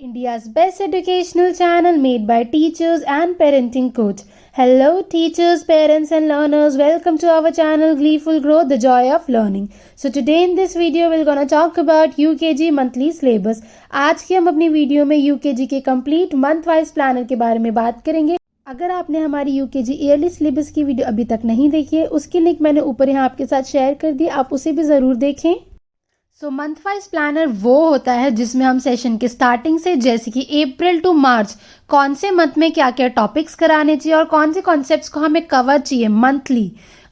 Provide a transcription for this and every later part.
India's best educational channel made by teachers and parenting coach. Hello teachers, parents and learners. Welcome to our channel Gleeful Growth, the joy of learning. So today in this video we're gonna talk about UKG monthly syllabus. आज की हम अपनी video में UKG के complete month wise planner के बारे में बात करेंगे। अगर आपने हमारी UKG ईयरली सिलेबस की वीडियो अभी तक नहीं देखी है, उसकी लिंक मैंने ऊपर यहाँ आपके साथ शेयर कर दी, आप उसे भी ज़रूर देखें। मंथ वाइज प्लानर वो होता है जिसमें हम सेशन के स्टार्टिंग से, जैसे कि अप्रैल टू मार्च, कौन से मंथ में क्या क्या टॉपिक्स कराने चाहिए और कौन से कॉन्सेप्ट्स को हमें कवर चाहिए मंथली,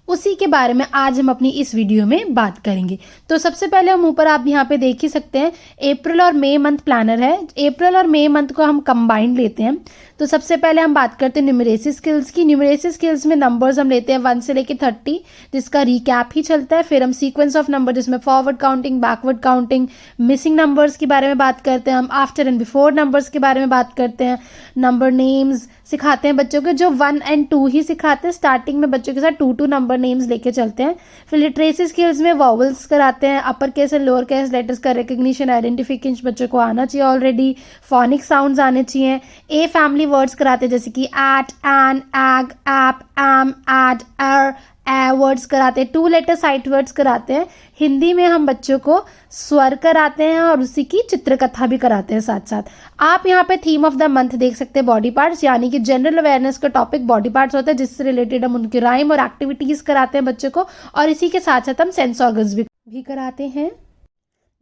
उसी के बारे में आज हम अपनी इस वीडियो में बात करेंगे। तो सबसे पहले हम ऊपर आप यहाँ पे देख ही सकते हैं, अप्रैल और मई मंथ प्लानर है। अप्रैल और मई मंथ को हम कंबाइंड लेते हैं। तो सबसे पहले हम बात करते हैं न्यूमरेसी स्किल्स की। न्यूमरेसी स्किल्स में नंबर्स हम लेते हैं 1 से लेके 30, जिसका रिकैप ही चलता है। फिर हम सीक्वेंस ऑफ नंबर, जिसमें forward counting, backward counting, missing numbers के बारे में बात करते हैं। हम आफ्टर एंड बिफोर नंबर्स के बारे में बात करते हैं। नंबर नेम्स सिखाते हैं बच्चों को, जो 1 and 2 ही सिखाते हैं। स्टार्टिंग में बच्चों के साथ 2 नंबर नेम्स लेके चलते हैं। फिर लिटरेसी स्किल्स में वॉवल्स कराते हैं, upper case and lower case letters का रिकग्निशन, आइडेंटिफिकेशन बच्चों को आना चाहिए ऑलरेडी। फोनिक साउंड्स आने चाहिए। ए फैमिली वर्ड्स कराते हैं, जैसे कि at, an, ag, ap, am, ad, ar, a words कराते हैं। 2 लेटर साइट वर्ड्स कराते हैं। हिंदी में हम बच्चों को स्वर कराते हैं और उसी की चित्रकथा भी कराते हैं साथ साथ। आप यहाँ पे थीम ऑफ द मंथ देख सकते हैं, बॉडी पार्ट्स, यानी कि जनरल अवेयरनेस का टॉपिक बॉडी पार्ट्स होता है, जिससे रिलेटेड हम उनकी राइम और एक्टिविटीज कराते हैं बच्चों को, और इसी के साथ साथ हम सेंस ऑर्गन्स भी कराते हैं।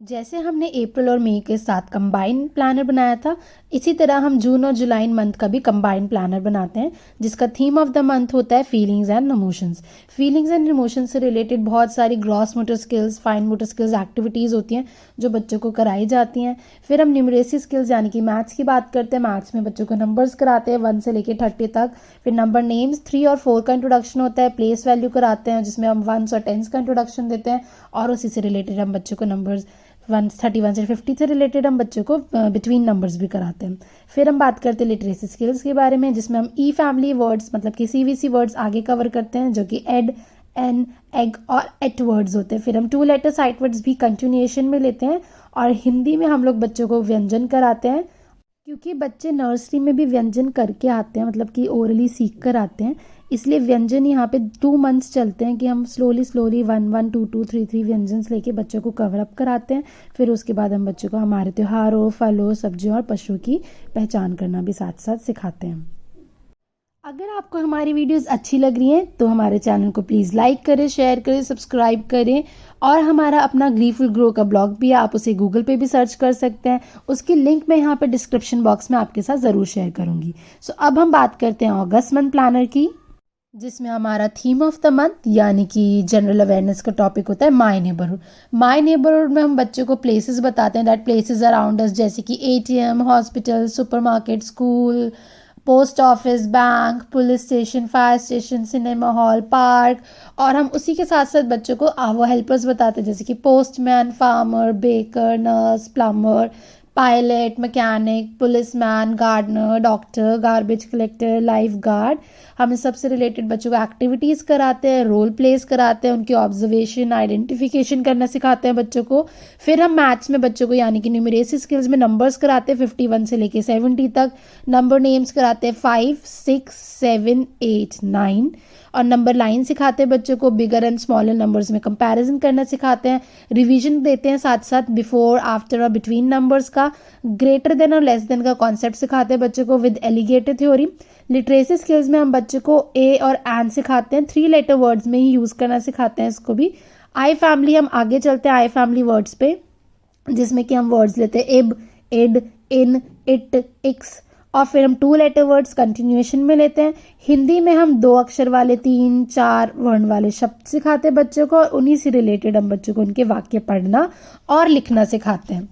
जैसे हमने अप्रैल और मई के साथ कंबाइन प्लानर बनाया था, इसी तरह हम जून और जुलाई मंथ का भी कंबाइन प्लानर बनाते हैं, जिसका थीम ऑफ द मंथ होता है feelings and emotions. Feelings and emotions से रिलेटेड बहुत सारी gross motor skills, fine motor skills, activities होती हैं जो बच्चों को कराई जाती हैं। फिर हम न्यूमरेसी स्किल्स यानी कि मैथ्स की बात करते हैं। मैथ्स में बच्चों को नंबर्स कराते हैं 1 से लेकर 30 तक। फिर नंबर नेम्स 3 और 4 का इंट्रोडक्शन होता है। प्लेस वैल्यू कराते हैं, जिसमें हम 1s और 10s का इंट्रोडक्शन देते हैं, और उसी से रिलेटेड हम बच्चों को नंबर्स 31 से 50 से रिलेटेड हम बच्चों को बिटवीन नंबर्स भी कराते हैं। फिर हम बात करते हैं लिटरेसी स्किल्स के बारे में, जिसमें हम ई फैमिली वर्ड्स मतलब कि CVC वर्ड्स आगे कवर करते हैं, जो कि एड, एन, एग और एट वर्ड्स होते हैं। फिर हम 2 लेटर साइट वर्ड्स भी कंटिन्यूएशन में लेते हैं। और हिंदी में हम लोग बच्चों को व्यंजन कराते हैं, क्योंकि बच्चे नर्सरी में भी व्यंजन करके आते हैं, मतलब कि ओरली सीख कर आते हैं, इसलिए व्यंजन यहाँ पे 2 मंथ्स चलते हैं कि हम स्लोली 1 1 2 2 3 3 व्यंजन लेके बच्चों को कवर अप कराते हैं। फिर उसके बाद हम बच्चों को हमारे त्योहारों, फलों, सब्जियों और पशुओं की पहचान करना भी साथ साथ सिखाते हैं। अगर आपको हमारी वीडियोस अच्छी लग रही हैं तो हमारे चैनल को प्लीज़ लाइक करें, शेयर करें, सब्सक्राइब करें। और हमारा अपना ग्लीफुल ग्रो का ब्लॉग भी है, आप उसे गूगल पे भी सर्च कर सकते हैं। उसकी लिंक मैं यहाँ पे डिस्क्रिप्शन बॉक्स में आपके साथ ज़रूर शेयर करूँगी। अब हम बात करते हैं अगस्त मंथ प्लानर की, जिसमें हमारा थीम ऑफ द मंथ यानी कि जनरल अवेयरनेस का टॉपिक होता है माय नेबरहुड। माय नेबरहुड में हम बच्चों को प्लेसेस बताते हैं, दैट प्लेसेस अराउंड अस, जैसे कि ATM, hospital, supermarket, school, post office, bank, police station, fire station, cinema hall, park. और हम उसी के साथ साथ बच्चों को वो हेल्पर्स बताते हैं, जैसे कि postman, farmer, baker, nurse, plumber, pilot, mechanic, policeman, gardener, doctor, garbage collector, lifeguard. हम इस सबसे रिलेटेड बच्चों को एक्टिविटीज़ कराते हैं, रोल प्लेस कराते हैं, उनकी ऑब्जर्वेशन, आइडेंटिफिकेशन करना सिखाते हैं बच्चों को। फिर हम मैथ्स में बच्चों को यानी कि न्यूमरेसी स्किल्स में नंबर्स कराते हैं 51 से लेके 70 तक। नंबर नेम्स कराते हैं 5 6 7 8 9, और नंबर लाइन सिखाते हैं बच्चों को। बिगर एंड स्मॉलर नंबर्स में कंपैरिजन करना सिखाते हैं। रिवीजन देते हैं साथ साथ बिफोर, आफ्टर और बिटवीन नंबर्स का। ग्रेटर देन और लेस देन का कॉन्सेप्ट सिखाते हैं बच्चों को with alligator theory. Literacy skills में हम बच्चों को ए और एन सिखाते हैं, 3 लेटर वर्ड्स में ही यूज़ करना सिखाते हैं इसको भी। आई फैमिली, हम आगे चलते हैं आई फैमिली वर्ड्स पे, जिसमें कि हम वर्ड्स लेते हैं इब, इड, इन, इट, इक्स, और फिर हम 2 लेटर वर्ड्स कंटिन्यूएशन में लेते हैं। हिंदी में हम 2 अक्षर वाले 3 4 वर्ण वाले शब्द सिखाते हैं बच्चों को, और उन्हीं से रिलेटेड हम बच्चों को उनके वाक्य पढ़ना और लिखना सिखाते हैं।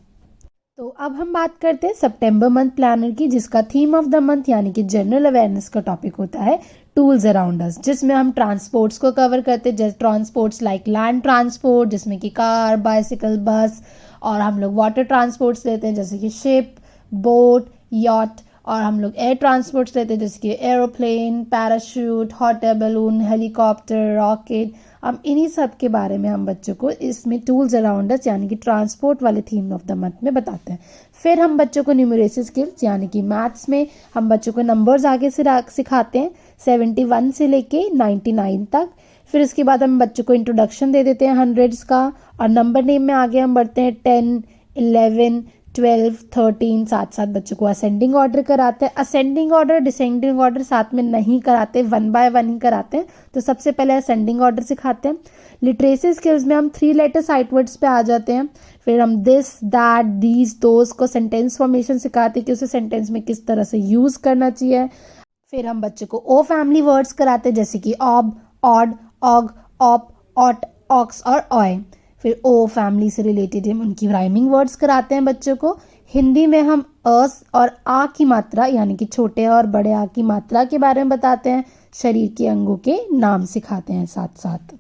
तो अब हम बात करते हैं सितंबर मंथ प्लानर की, जिसका थीम ऑफ द मंथ यानी कि जनरल अवेयरनेस का टॉपिक होता है टूल्स अराउंड अस, जिसमें हम ट्रांसपोर्ट्स को कवर करते हैं, जैसे ट्रांसपोर्ट्स लाइक लैंड ट्रांसपोर्ट, जिसमें कि कार, बाइसिकल, बस। और हम लोग वाटर ट्रांसपोर्ट्स लेते हैं, जैसे कि शिप, बोट, यॉट, और हम लोग एयर ट्रांसपोर्ट्स लेते हैं जैसे कि aeroplane, parachute, hot air balloon, helicopter, rocket. अब इन्हीं सब के बारे में हम बच्चों को इसमें टूल्स अराउंड अस यानी कि ट्रांसपोर्ट वाले थीम ऑफ द मंथ में बताते हैं। फिर हम बच्चों को न्यूमरेसी स्किल्स यानी कि मैथ्स में हम बच्चों को नंबर्स आगे से सिखाते हैं 71 से लेके 99 तक। फिर इसके बाद हम बच्चों को इंट्रोडक्शन दे देते हैं हंड्रेड्स का, और नंबर नेम में आगे हम बढ़ते हैं 10, 11, 12, 13, साथ साथ बच्चों को असेंडिंग ऑर्डर कराते हैं। असेंडिंग ऑर्डर डिसेंडिंग ऑर्डर साथ में नहीं कराते, 1 बाय 1 ही कराते हैं। तो सबसे पहले असेंडिंग ऑर्डर सिखाते हैं। लिटरेसी स्किल्स में हम 3 लेटर साइट वर्ड्स पे आ जाते हैं। फिर हम दिस, दैट, दीज, दोज को सेंटेंस फॉर्मेशन सिखाते हैं कि उसे सेंटेंस में किस तरह से यूज करना चाहिए। फिर हम बच्चों को ओ फैमिली वर्ड्स कराते हैं जैसे कि ob, od, og, op, ot, ox और ऑय। फिर ओ फैमिली से रिलेटेड हम उनकी राइमिंग वर्ड्स कराते हैं बच्चों को। हिंदी में हम अस और आ की मात्रा यानी कि छोटे और बड़े आ की मात्रा के बारे में बताते हैं। शरीर के अंगों के नाम सिखाते हैं साथ साथ।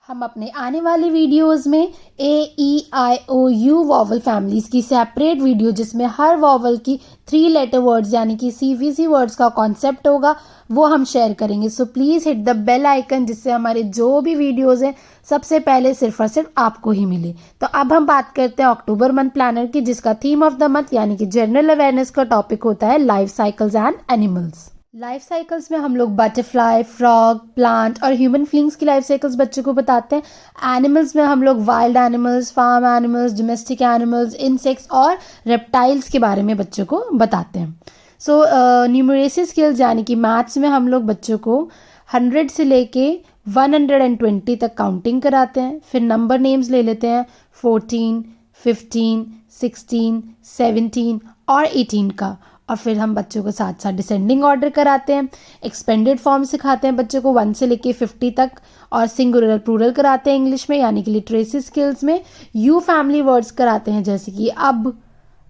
हम अपने आने वाली वीडियोस में AEIOU वॉवल फैमिलीज की सेपरेट वीडियो जिसमें हर वॉवल की 3 लेटर वर्ड्स यानी कि CVC वर्ड्स का कॉन्सेप्ट होगा वो हम शेयर करेंगे। So please hit the bell icon जिससे हमारे जो भी वीडियोस हैं सबसे पहले सिर्फ और सिर्फ आपको ही मिले। तो अब हम बात करते हैं अक्टूबर मंथ प्लानर की जिसका थीम ऑफ द मंथ यानी कि जनरल अवेयरनेस का टॉपिक होता है life cycles and animals. Life cycles में हम लोग बटरफ्लाई, फ्रॉग, प्लांट और ह्यूमन फ्लिंग्स की लाइफ साइकिल्स बच्चों को बताते हैं। एनिमल्स में हम लोग wild animals, farm animals, domestic animals, insects और रेप्टाइल्स के बारे में बच्चों को बताते हैं। सो न्यूमरेसी स्किल्स यानी कि मैथ्स में हम लोग बच्चों को 100 से लेके 120 तक काउंटिंग कराते हैं। फिर नंबर नेम्स ले लेते हैं 14, 15, 16, 17 और 18 का। और फिर हम बच्चों को साथ साथ डिसेंडिंग ऑर्डर कराते हैं। एक्सपेंडेड फॉर्म सिखाते हैं बच्चों को 1 से लेके 50 तक, और सिंगुलर प्लूरल कराते हैं इंग्लिश में यानी कि लिटरेसी स्किल्स में यू फैमिली वर्ड्स कराते हैं जैसे कि अब,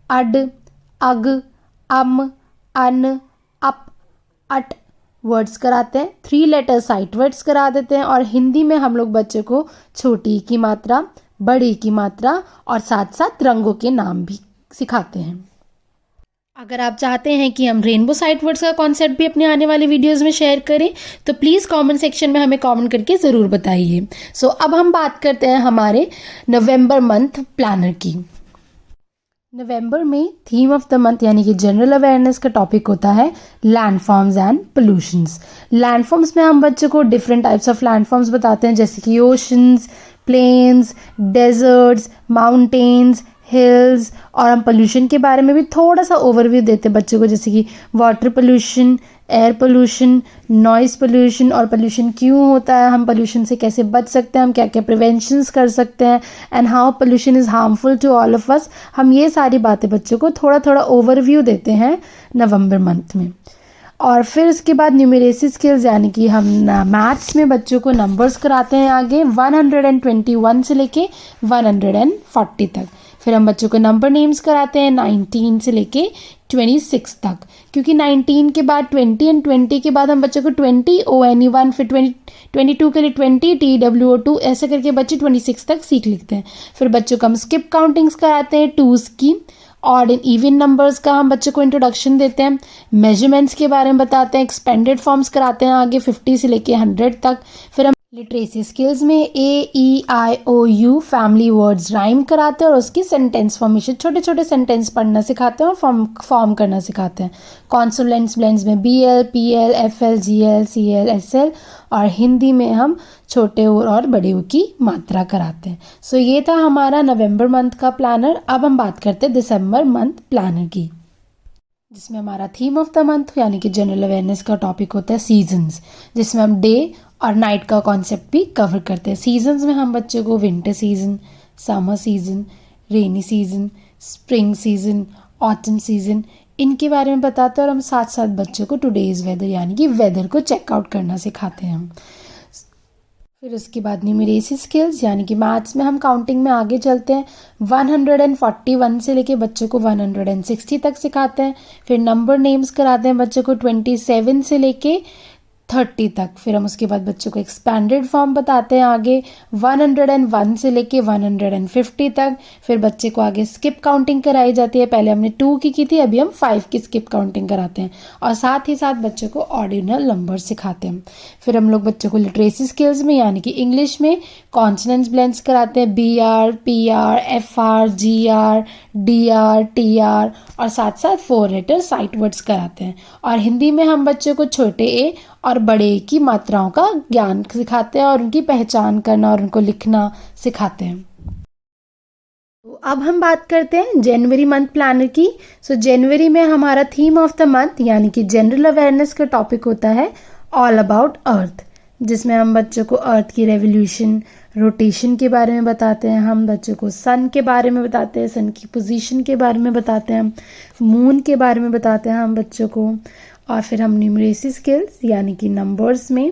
अड, अग, अम, अन, अप, अट वर्ड्स कराते हैं। 3 लेटर साइट वर्ड्स करा देते हैं। और हिंदी में हम लोग बच्चों को छोटी की मात्रा, बड़ी की मात्रा और साथ साथ रंगों के नाम भी सिखाते हैं। अगर आप चाहते हैं कि हम रेनबो साइट वर्ड्स का कॉन्सेप्ट भी अपने आने वाले वीडियोस में शेयर करें तो प्लीज़ कमेंट सेक्शन में हमें कमेंट करके ज़रूर बताइए। सो अब हम बात करते हैं हमारे नवंबर मंथ प्लानर की। नवंबर में थीम ऑफ द मंथ यानी कि जनरल अवेयरनेस का टॉपिक होता है लैंडफॉर्म्स एंड पोल्यूशंस। लैंडफॉर्म्स में हम बच्चों को डिफरेंट टाइप्स ऑफ लैंडफॉर्म्स बताते हैं जैसे कि oceans, plains, deserts, mountains, hills. और हम पोल्यूशन के बारे में भी थोड़ा सा ओवरव्यू देते हैं बच्चों को जैसे कि water pollution, air pollution, noise pollution और पोल्यूशन क्यों होता है, हम पोल्यूशन से कैसे बच सकते हैं, हम क्या क्या प्रिवेंशंस कर सकते हैं, and how pollution is harmful to all of us. हम ये सारी बातें बच्चों को थोड़ा थोड़ा ओवरव्यू देते हैं नवंबर मंथ में। और फिर उसके बाद न्यूमरेसी स्किल्स यानी कि हम मैथ्स में बच्चों को नंबर्स कराते हैं आगे 121 से लेके 140 तक। फिर हम बच्चों को नंबर नेम्स कराते हैं 19 से लेके 26 तक, क्योंकि 19 के बाद 20 एंड 20 के बाद हम बच्चों को 20 ONE1 फिर 22 के लिए 20 TWO2 ऐसे करके बच्चे 26 तक सीख लेते हैं। फिर बच्चों को हम स्किप काउंटिंग्स कराते हैं 2s की। ऑड एंड इवन नंबर्स का हम बच्चों को इंट्रोडक्शन देते हैं। मेजरमेंट्स के बारे में बताते हैं। एक्सपेंडेड फॉर्म्स कराते हैं आगे 50 से लेके 100 तक। फिर हम लिटरेसी स्किल्स में AEIOU फैमिली वर्ड्स राइम कराते हैं और उसकी सेंटेंस फॉर्मेशन, छोटे छोटे सेंटेंस पढ़ना सिखाते हैं और फॉर्म करना सिखाते हैं। कॉन्सोनेंट्स ब्लेंड्स में BL, PL, FL, GL, CL, SL। और हिंदी में हम छोटे और बड़े ऊ की मात्रा कराते हैं। सो ये था हमारा नवंबर मंथ का प्लानर। अब हम बात करते हैं दिसंबर मंथ प्लानर की, जिसमें हमारा थीम ऑफ द मंथ यानी कि जनरल अवेयरनेस का टॉपिक होता है सीजन्स, जिसमें हम डे और नाइट का कॉन्सेप्ट भी कवर करते हैं। सीजन्स में हम बच्चों को winter season, summer season, rainy season, spring season, autumn season इनके बारे में बताते हैं और हम साथ साथ बच्चों को टुडेज वेदर यानी कि वेदर को चेकआउट करना सिखाते हैं हम। फिर उसके बाद न्यूमरेसी स्किल्स यानी कि मैथ्स में हम काउंटिंग में आगे चलते हैं 141 से लेके बच्चों को 160 तक सिखाते हैं। फिर नंबर नेम्स कराते हैं बच्चों को 27 से लेके 30 तक। फिर हम उसके बाद बच्चों को एक्सपैंडेड फॉर्म बताते हैं आगे 101 से लेके 150 तक। फिर बच्चे को आगे स्किप काउंटिंग कराई जाती है, पहले हमने 2 की थी, अभी हम 5 की स्किप काउंटिंग कराते हैं और साथ ही साथ बच्चों को ऑर्डिनल नंबर सिखाते हैं। फिर हम लोग बच्चों को लिटरेसी स्किल्स में यानी कि इंग्लिश में कॉन्सोनेंट्स ब्लेंड्स कराते हैं, BR, PR, FR, GR, DR, TR और साथ साथ 4 लेटर साइट वर्ड्स कराते हैं। और हिंदी में हम बच्चों को छोटे ए और बड़े ए की मात्राओं का ज्ञान सिखाते हैं और उनकी पहचान करना और उनको लिखना सिखाते हैं। तो अब हम बात करते हैं जनवरी मंथ प्लानर की। जनवरी में हमारा थीम ऑफ द मंथ यानी कि जनरल अवेयरनेस का टॉपिक होता है ऑल अबाउट अर्थ, जिसमें हम बच्चों को अर्थ की रेवोल्यूशन, रोटेशन के बारे में बताते हैं, हम बच्चों को सन के बारे में बताते हैं, सन की पोजीशन के बारे में बताते हैं, मून के बारे में बताते हैं हम बच्चों को। और फिर हम न्यूमरेसी स्किल्स यानी कि नंबर्स में,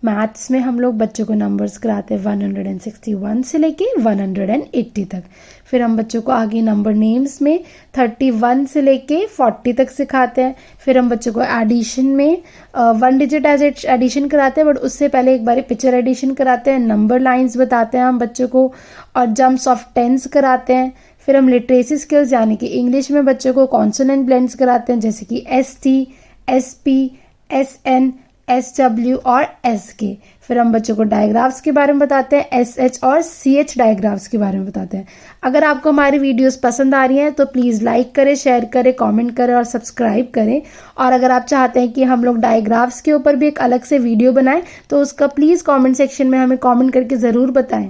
मैथ्स में हम लोग बच्चों को नंबर्स कराते हैं 161 से लेके 180 तक। फिर हम बच्चों को आगे नंबर नेम्स में 31 से लेके 40 तक सिखाते हैं। फिर हम बच्चों को एडिशन में 1 डिजिट एडिशन कराते हैं, बट उससे पहले एक बार पिक्चर एडिशन कराते हैं, नंबर लाइंस बताते हैं हम बच्चों को और जम्प्स ऑफ टेंस कराते हैं। फिर हम लिटरेसी स्किल्स यानी कि इंग्लिश में बच्चों को कॉन्सोनेंट ब्लेंड्स कराते हैं, जैसे कि ST, SP, SN, SW और SK। फिर हम बच्चों को डायग्राफ्स के बारे में बताते हैं, SH और CH डायग्राफ्स के बारे में बताते हैं। अगर आपको हमारी वीडियोस पसंद आ रही हैं तो प्लीज़ लाइक करें, शेयर करें, कमेंट करें और सब्सक्राइब करें। और अगर आप चाहते हैं कि हम लोग डायग्राफ्स के ऊपर भी एक अलग से वीडियो बनाएं तो उसका प्लीज़ कमेंट सेक्शन में हमें कमेंट करके ज़रूर बताएं।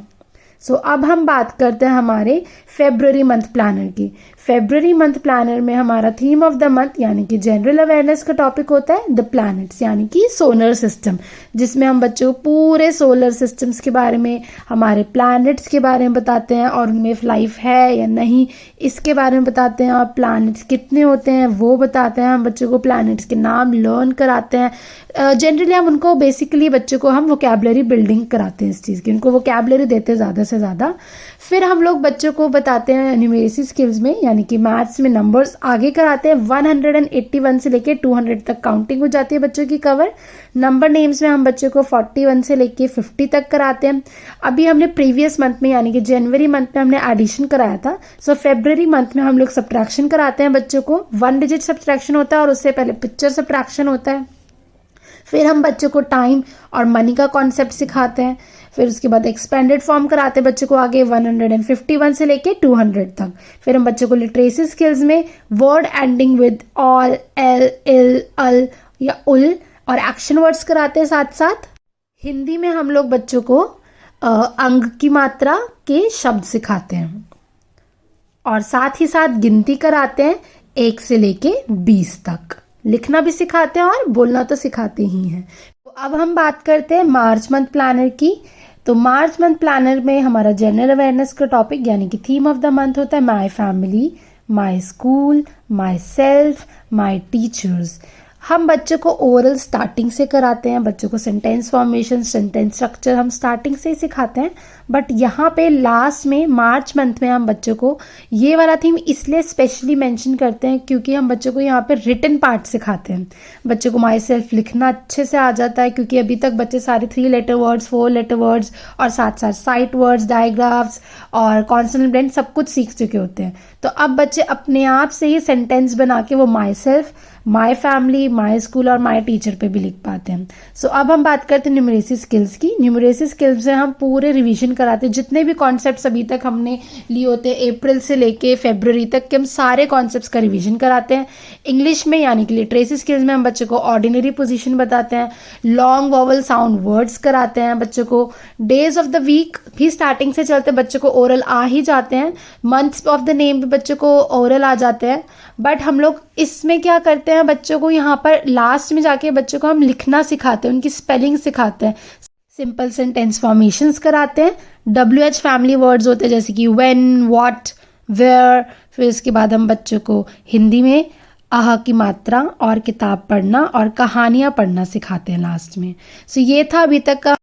अब हम बात करते हैं हमारे फेब्रुअरी मंथ प्लानर की। फेब्रुअरी मंथ प्लानर में हमारा थीम ऑफ द मंथ यानी कि जनरल अवेयरनेस का टॉपिक होता है द प्लैनेट्स यानी कि सोलर सिस्टम, जिसमें हम बच्चों को पूरे सोलर सिस्टम्स के बारे में, हमारे प्लैनेट्स के बारे में बताते हैं और उनमें लाइफ है या नहीं इसके बारे में बताते हैं, और प्लैनेट्स कितने होते हैं वो बताते हैं। हम बच्चों को प्लैनेट्स के नाम लर्न कराते हैं। जनरली हम उनको बेसिकली बच्चों को हम वोकैबुलरी बिल्डिंग कराते हैं इस चीज़ की, उनको वोकैबुलरी देते हैं ज़्यादा से ज़्यादा। फिर हम लोग बच्चों को बताते हैं न्यूमेरेसी स्किल्स में यानी कि मैथ्स में नंबर्स आगे कराते हैं 181 से लेके 200 तक काउंटिंग हो जाती है बच्चों की कवर। नंबर नेम्स में हम बच्चों को 41 से लेके 50 तक कराते हैं। अभी हमने प्रीवियस मंथ में यानी कि जनवरी मंथ में हमने एडिशन कराया था, फेब्रुअरी मंथ में हम लोग सब्ट्रैक्शन कराते हैं बच्चों को। 1 डिजिट सब्ट्रैक्शन होता है और उससे पहले पिक्चर सब्ट्रैक्शन होता है। फिर हम बच्चों को टाइम और मनी का कॉन्सेप्ट सिखाते हैं। फिर उसके बाद एक्सपेंडेड फॉर्म कराते हैं बच्चों को आगे 151 से लेके 200 तक। फिर हम बच्चों को लिटरेसी स्किल्स में word ending with all, ell, ill, al या उल और एक्शन वर्ड्स कराते हैं। साथ साथ हिंदी में हम लोग बच्चों को अंग की मात्रा के शब्द सिखाते हैं और साथ ही साथ गिनती कराते हैं 1 से लेके 20 तक। लिखना भी सिखाते हैं और बोलना तो सिखाते ही हैं। तो अब हम बात करते हैं मार्च मंथ प्लानर की। तो मार्च मंथ प्लानर में हमारा जनरल अवेयरनेस का टॉपिक यानी कि थीम ऑफ द मंथ होता है my family, my school, my self, my teachers. हम बच्चों को ओरल स्टार्टिंग से कराते हैं, बच्चों को सेंटेंस फॉर्मेशन, सेंटेंस स्ट्रक्चर हम स्टार्टिंग से ही सिखाते हैं। बट यहाँ पे लास्ट में मार्च मंथ में हम बच्चों को ये वाला थीम इसलिए स्पेशली मेंशन करते हैं क्योंकि हम बच्चों को यहाँ पे रिटन पार्ट सिखाते हैं। बच्चों को माई सेल्फ लिखना अच्छे से आ जाता है क्योंकि अभी तक बच्चे सारे 3 लेटर वर्ड्स, 4 लेटर वर्ड्स और साथ साथ साइट वर्ड्स, डायग्राफ्स और कॉन्सोनेंट ब्लेंड सब कुछ सीख चुके होते हैं। तो अब बच्चे अपने आप से ही सेंटेंस बना के वो my self, my family, my school और माई टीचर पे भी लिख पाते हैं। अब हम बात करते हैं न्यूमरेसी स्किल्स की। न्यूमरेसी स्किल्स से हम पूरे रिवीजन कराते हैं, जितने भी कॉन्सेप्ट्स अभी तक हमने लिए होते हैं अप्रैल से लेके फरवरी तक के, हम सारे कॉन्सेप्ट्स का रिवीजन कराते हैं। इंग्लिश में यानी कि लिटरेसी स्किल्स में हम बच्चों को ऑर्डिनरी पोजीशन बताते हैं, लॉन्ग वॉवल साउंड वर्ड्स कराते हैं बच्चों को। डेज ऑफ द वीक भी स्टार्टिंग से चलते बच्चों को ओरल आ ही जाते हैं। मंथ्स ऑफ द नेम भी बच्चों को ओरल आ जाते हैं। बट हम लोग इसमें क्या करते हैं, बच्चों को यहाँ पर लास्ट में जाके बच्चों को हम लिखना सिखाते हैं, उनकी स्पेलिंग सिखाते हैं, सिंपल सेंटेंस फॉर्मेशंस कराते हैं। WH फैमिली वर्ड्स होते हैं जैसे कि व्हेन, व्हाट, वेयर। फिर इसके बाद हम बच्चों को हिंदी में आह की मात्रा और किताब पढ़ना और कहानियाँ पढ़ना सिखाते हैं लास्ट में। ये था अभी तक का